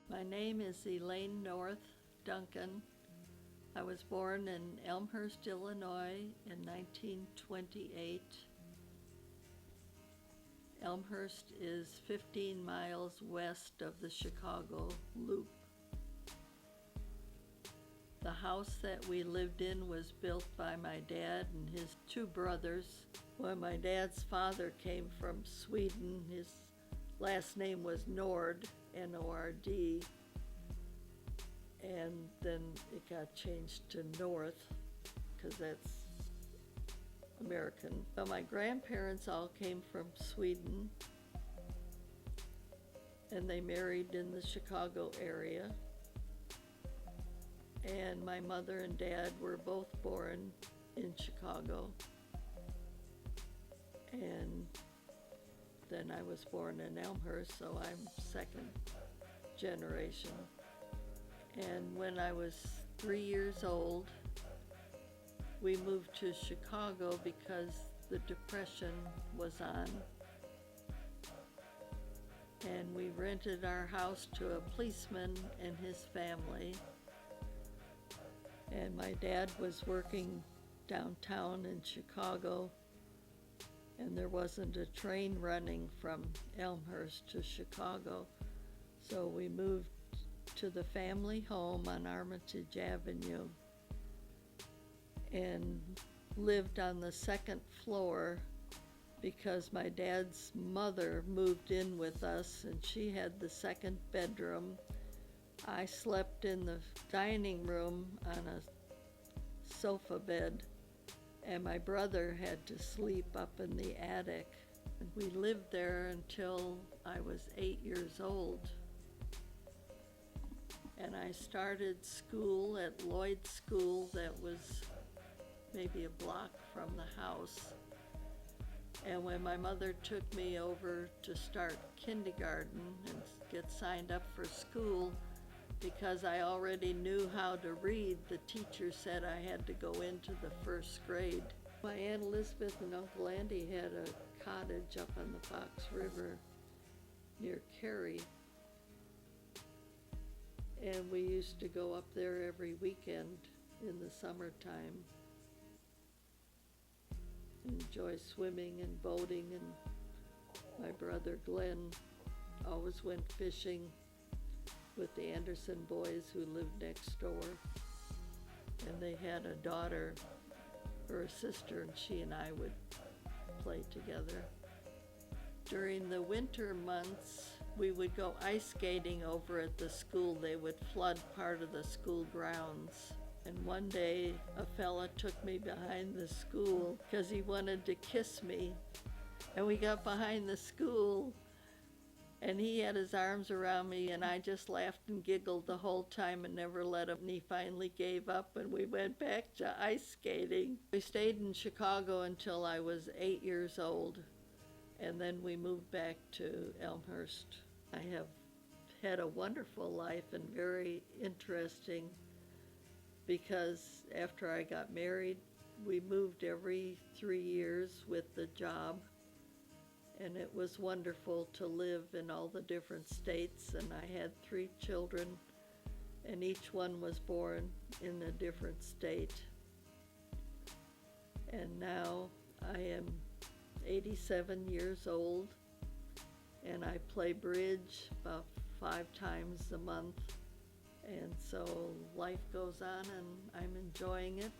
My name is Elaine North Duncan. I was born in Elmhurst, Illinois in 1928. Elmhurst is 15 miles west of the Chicago Loop. The house that we lived in was built by my dad and his two brothers. When my dad's father came from Sweden, his last name was Nord, N-O-R-D, and then it got changed to North because that's American. So my grandparents all came from Sweden, and they married in the Chicago area. And my mother and dad were both born in Chicago. And then I was born in Elmhurst, so I'm second generation. And when I was 3 years old, we moved to Chicago because the Depression was on. And we rented our house to a policeman and his family. And my dad was working downtown in Chicago, and there wasn't a train running from Elmhurst to Chicago. So we moved to the family home on Armitage Avenue and lived on the second floor because my dad's mother moved in with us and she had the second bedroom. I slept in the dining room on a sofa bed, and my brother had to sleep up in the attic. We lived there until I was 8 years old. And I started school at Lloyd School that was maybe a block from the house. And when my mother took me over to start kindergarten and get signed up for school, because I already knew how to read, the teacher said I had to go into the first grade. My Aunt Elizabeth and Uncle Andy had a cottage up on the Fox River near Cary. And we used to go up there every weekend in the summertime. Enjoy swimming and boating, and my brother Glenn always went fishing with the Anderson boys who lived next door. And they had a daughter or a sister, and she and I would play together. During the winter months, we would go ice skating over at the school. They would flood part of the school grounds. And one day, a fella took me behind the school because he wanted to kiss me. And we got behind the school, and he had his arms around me, and I just laughed and giggled the whole time and never let him. And he finally gave up, and we went back to ice skating. We stayed in Chicago until I was 8 years old, and then we moved back to Elmhurst. I have had a wonderful life and very interesting, because after I got married, we moved every 3 years with the job. And it was wonderful to live in all the different states, and I had 3 children, and each one was born in a different state. And now I am 87 years old, and I play bridge about 5 times a month. And so life goes on, and I'm enjoying it.